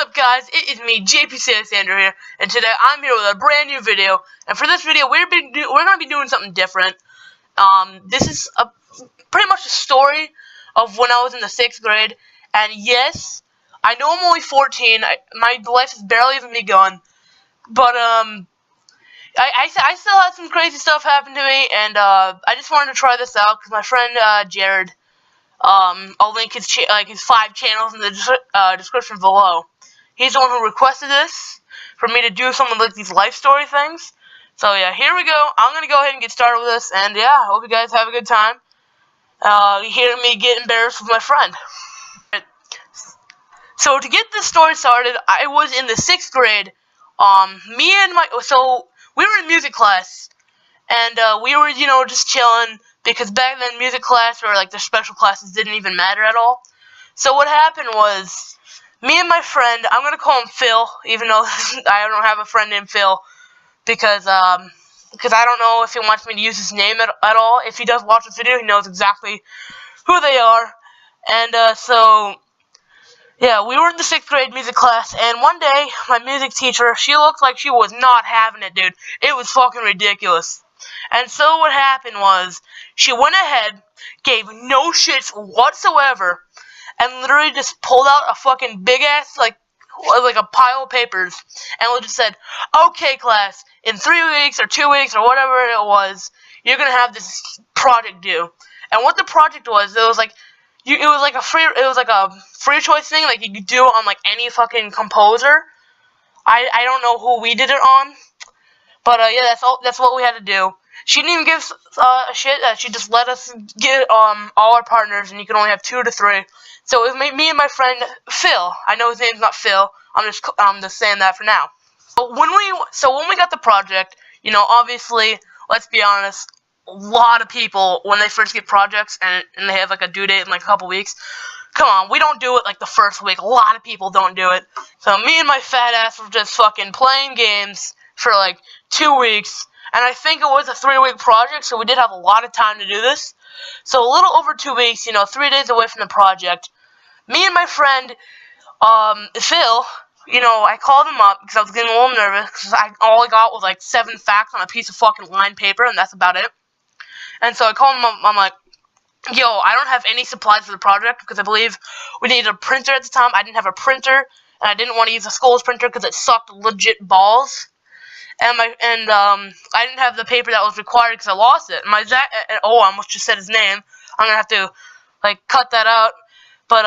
up, guys? It is me, JP Sander here, and today I'm here with a brand new video. And for this video, we're gonna be doing something different. This is pretty much a story of when I was in the 6th grade. And yes, I know I'm only 14. My life has barely even begun. But I still had some crazy stuff happen to me, and I just wanted to try this out because my friend Jared. I'll link his 5 channels in the description below. He's the one who requested this for me to do some of these life story things. So yeah, here we go. I'm gonna go ahead and get started with this, and yeah, I hope you guys have a good time. Hearing me get embarrassed with my friend. So to get this story started, I was in the 6th grade. We were in music class, and we were, just chilling. Because back then, music class or the special classes didn't even matter at all. So what happened was, me and my friend, I'm gonna call him Phil, even though I don't have a friend named Phil, because I don't know if he wants me to use his name at all. If he does watch this video, he knows exactly who they are. And so yeah, we were in the 6th grade music class, and one day my music teacher, she looked like she was not having it, dude. It was fucking ridiculous. And so what happened was, she went ahead, gave no shits whatsoever, and literally just pulled out a fucking big ass, like a pile of papers, and just said, "Okay, class, in 3 weeks or 2 weeks or whatever it was, you're gonna have this project due." And what the project was, it was like a free choice thing, like you could do it on any fucking composer. I don't know who we did it on, but yeah, that's what we had to do. She didn't even give a shit. She just let us get all our partners, and you can only have 2 to 3. So it was me and my friend Phil. I know his name's not Phil. I'm just saying that for now. But when we got the project, obviously, let's be honest, a lot of people when they first get projects and they have a due date in a couple weeks. Come on, we don't do it the first week. A lot of people don't do it. So me and my fat ass were just fucking playing games for 2 weeks. And I think it was a 3-week project, so we did have a lot of time to do this. So a little over 2 weeks, 3 days away from the project, me and my friend, Phil, I called him up because I was getting a little nervous because all I got was 7 facts on a piece of fucking lined paper, and that's about it. And so I called him up. I'm like, "Yo, I don't have any supplies for the project because I believe we needed a printer at the time. I didn't have a printer, and I didn't want to use the school's printer because it sucked legit balls. And I didn't have the paper that was required because I lost it. I almost just said his name. I'm gonna have to cut that out. But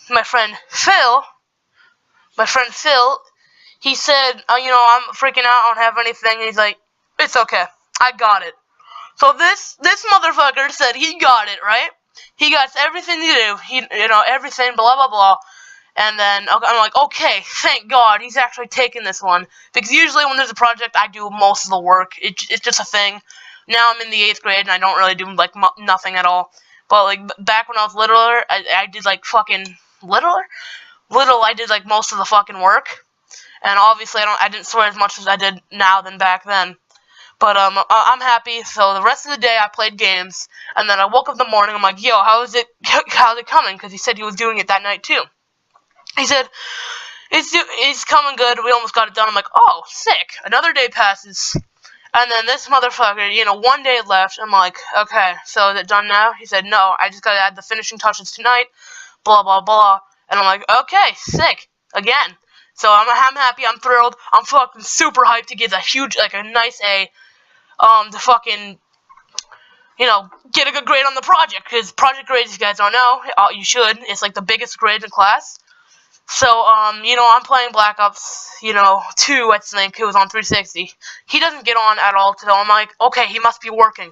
my friend Phil, he said, I'm freaking out. I don't have anything. And he's like, "It's okay. I got it." So this motherfucker said he got it, right? He got everything to do. Everything, blah blah blah. And then I'm like, okay, thank God he's actually taking this one. Because usually when there's a project, I do most of the work. It's just a thing. Now I'm in the 8th grade and I don't really do nothing at all. But back when I was littler, I did fucking littler. I did most of the fucking work. And obviously I didn't swear as much as I did now than back then. But I'm happy. So the rest of the day I played games, and then I woke up in the morning. I'm like, "Yo, how's it coming?" Because he said he was doing it that night too. He said, it's coming good. We almost got it done. I'm like, "Oh, sick." Another day passes. And then this motherfucker, 1 day left. I'm like, "Okay, so is it done now?" He said, "No, I just got to add the finishing touches tonight." Blah, blah, blah. And I'm like, "Okay, sick." Again. So I'm happy. I'm thrilled. I'm fucking super hyped to get a nice A. To fucking, get a good grade on the project. Because project grades, if you guys don't know, you should. It's the biggest grade in class. So, I'm playing Black Ops, 2, I think. It was on 360. He doesn't get on at all, so I'm like, okay, he must be working.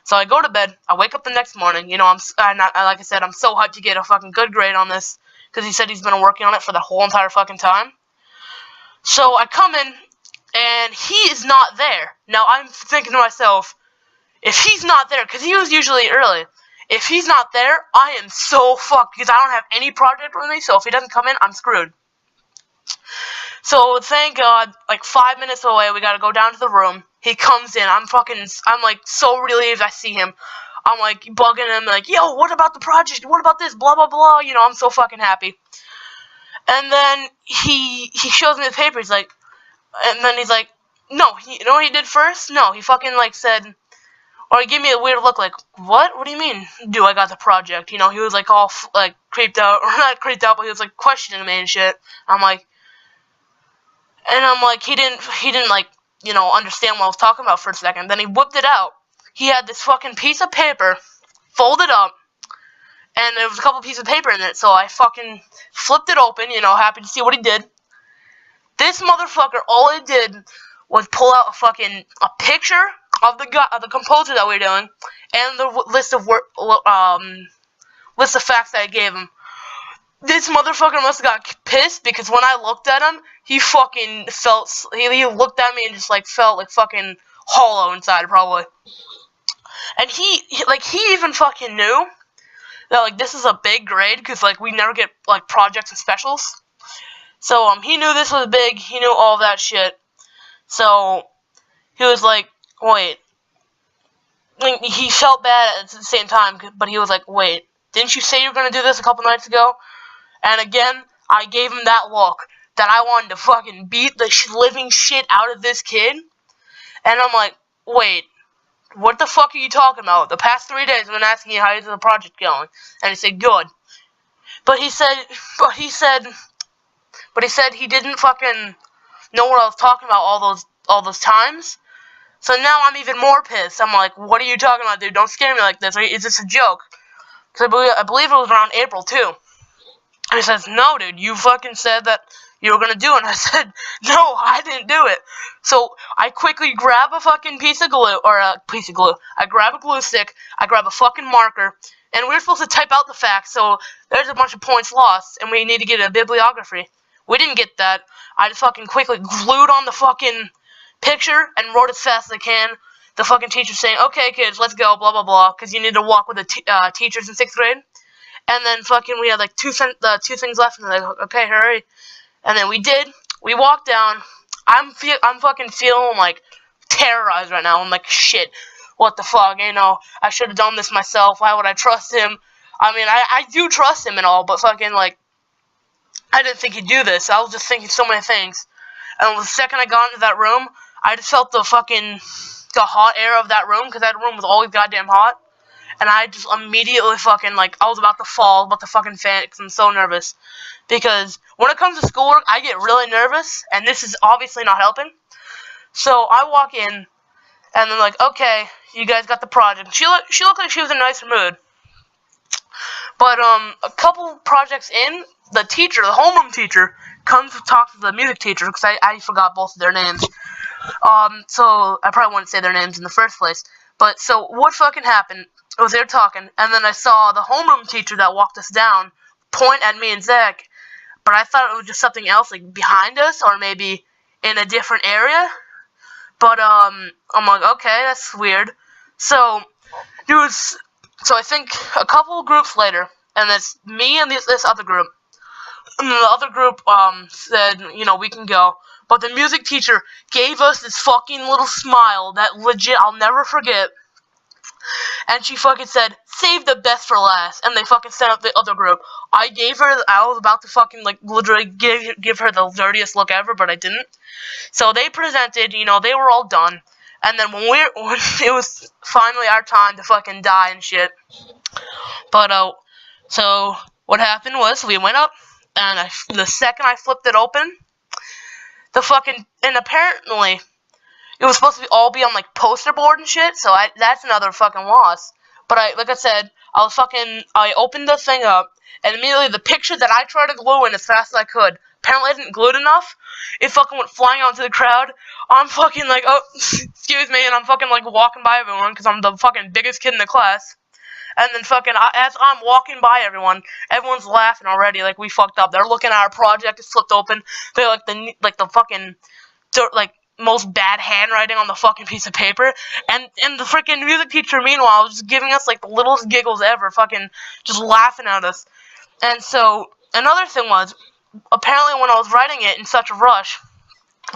So I go to bed. I wake up the next morning. Like I said, I'm so hyped to get a fucking good grade on this. Because he said he's been working on it for the whole entire fucking time. So I come in, and he is not there. Now, I'm thinking to myself, if he's not there, because he was usually early, if he's not there, I am so fucked, because I don't have any project with me, so if he doesn't come in, I'm screwed. So, thank God, 5 minutes away, we gotta go down to the room. He comes in, I'm so relieved I see him. I'm, bugging him, "Yo, what about the project? What about this? Blah, blah, blah." I'm so fucking happy. And then he shows me the paper. He's like, and then he's like, no, you know what he did first? No, he fucking like said, or he gave me a weird look, like, what? What do you mean? Dude, I got the project. You know, he was like all like creeped out, or not creeped out, but he was like questioning me and shit. I'm like, he didn't like, you know, understand what I was talking about for a second. Then he whipped it out. He had this fucking piece of paper folded up, and there was a couple pieces of paper in it. So I fucking flipped it open, you know, happy to see what he did. This motherfucker, all he did was pull out a picture of the composer that we were doing, and the list of facts that I gave him. This motherfucker must have got pissed, because when I looked at him, he fucking felt, he looked at me and just like felt like fucking hollow inside, probably. And he even fucking knew that like this is a big grade, because like we never get like projects and specials. So he knew this was big. He knew all that shit. So he was like, wait. Like, he felt bad at the same time, but he was like, wait, didn't you say you were gonna do this a couple nights ago? And again, I gave him that look that I wanted to fucking beat the living shit out of this kid. And I'm like, wait, what the fuck are you talking about? The past 3 days I've been asking you how's the project going. And he said, good. But he said he didn't fucking know what I was talking about all those times. So now I'm even more pissed. I'm like, what are you talking about, dude? Don't scare me like this. Is this a joke? Because I believe it was around April, too. And he says, no, dude, you fucking said that you were going to do it. And I said, no, I didn't do it. So I quickly grab a fucking piece of glue, I grab a glue stick, I grab a fucking marker, and we were supposed to type out the facts, so there's a bunch of points lost, and we need to get a bibliography. We didn't get that. I just fucking quickly glued on the fucking picture and wrote as fast as I can. The fucking teacher saying, okay, kids, let's go, blah, blah, blah, because you need to walk with the teachers in 6th grade. And then fucking we had like two things left, and they're like, okay, hurry. And then we did. We walked down. I'm fucking feeling like terrorized right now. I'm like, shit, what the fuck? You know, I should have done this myself. Why would I trust him? I mean, I do trust him and all, but fucking like, I didn't think he'd do this. I was just thinking so many things. And the second I got into that room, I just felt the hot air of that room, because that room was always goddamn hot. And I just immediately fucking, like, I was about to fall, about to fucking faint, because I'm so nervous. Because when it comes to schoolwork, I get really nervous, and this is obviously not helping. So I walk in, and they're like, okay, you guys got the project. She looked like she was in a nicer mood. But, a couple projects in, the homeroom teacher, comes to talk to the music teacher, because I forgot both of their names. So I probably wouldn't say their names in the first place. But, so, what fucking happened was they were talking, and then I saw the homeroom teacher that walked us down point at me and Zach, but I thought it was just something else, like, behind us, or maybe in a different area. But, I'm like, okay, that's weird. So, so I think a couple groups later, and it's me and this other group, and the other group, said, you know, we can go. But the music teacher gave us this fucking little smile that legit I'll never forget. And she fucking said, save the best for last. And they fucking sent out the other group. I was about to fucking, like, literally give her the dirtiest look ever, but I didn't. So they presented, you know, they were all done. And then when it was finally our time to fucking die and shit. But, so what happened was we went up, and the second I flipped it open, and apparently it was supposed to all be on, like, poster board and shit, so that's another fucking loss. But like I said, I opened the thing up, and immediately the picture that I tried to glue in as fast as I could, apparently I didn't glue it enough, it fucking went flying out to the crowd. I'm fucking like, oh, excuse me, and I'm fucking, like, walking by everyone, because I'm the fucking biggest kid in the class. And then fucking, as I'm walking by everyone, everyone's laughing already, like, we fucked up. They're looking at our project, it's flipped open, they're like the fucking, like, most bad handwriting on the fucking piece of paper, and the freaking music teacher, meanwhile, was just giving us, like, the littlest giggles ever, fucking just laughing at us. And so, another thing was, apparently when I was writing it in such a rush,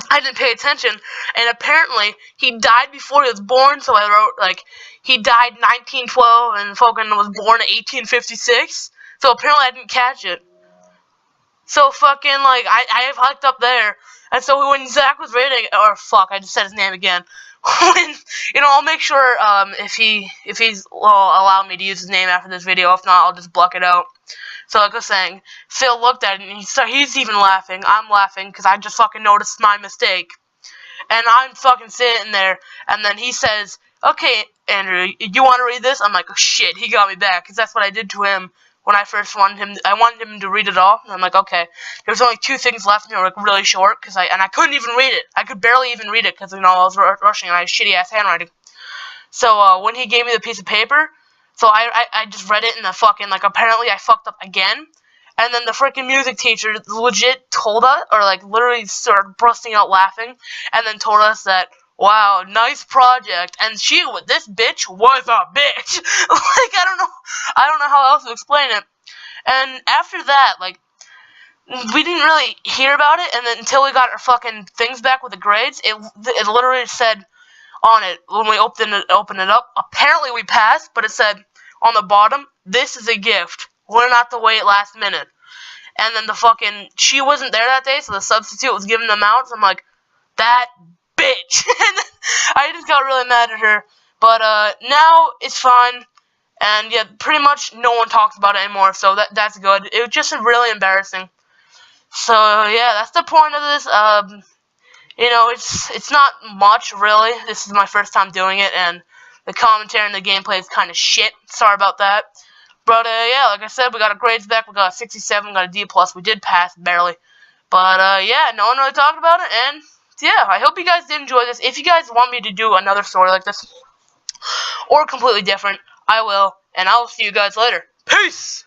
I didn't pay attention, and apparently he died before he was born, so I wrote, like, he died 1912, and fucking was born in 1856, so apparently I didn't catch it. So fucking like I hiked up there, and so when Zach was reading, or fuck, I just said his name again. When I'll make sure if he's allow me to use his name after this video. If not, I'll just block it out. So like I was saying, Phil looked at it and he's even laughing. I'm laughing because I just fucking noticed my mistake. And I'm fucking sitting there, and then he says, "Okay, Andrew, you want to read this?" I'm like, "Oh shit, he got me back," because that's what I did to him when I first wanted him. I wanted him to read it all. And I'm like, "Okay." There's only 2 things left, and they were like really short, and I couldn't even read it. I could barely even read it because I was rushing and I had shitty ass handwriting. So when he gave me the piece of paper, so I just read it in the fucking like apparently I fucked up again. And then the freaking music teacher legit told us, or like literally started bursting out laughing, and then told us that, wow, nice project. And this bitch was a bitch. Like I don't know how else to explain it. And after that, like, we didn't really hear about it, and then until we got our fucking things back with the grades, it literally said on it when we opened it up. Apparently we passed, but it said on the bottom, "This is a gift. Learn not to wait last minute." And then she wasn't there that day, so the substitute was giving them out. So I'm like, that bitch. And then I just got really mad at her. But now it's fine. And yeah, pretty much no one talks about it anymore, so that's good. It was just really embarrassing. So yeah, that's the point of this. It's not much really. This is my first time doing it, and the commentary and the gameplay is kind of shit. Sorry about that. But yeah, like I said, we got our grades back. We got a 67, we got a D+. We did pass barely. But yeah, no one really talked about it, and yeah, I hope you guys did enjoy this. If you guys want me to do another story like this, or completely different, I will, and I'll see you guys later. Peace!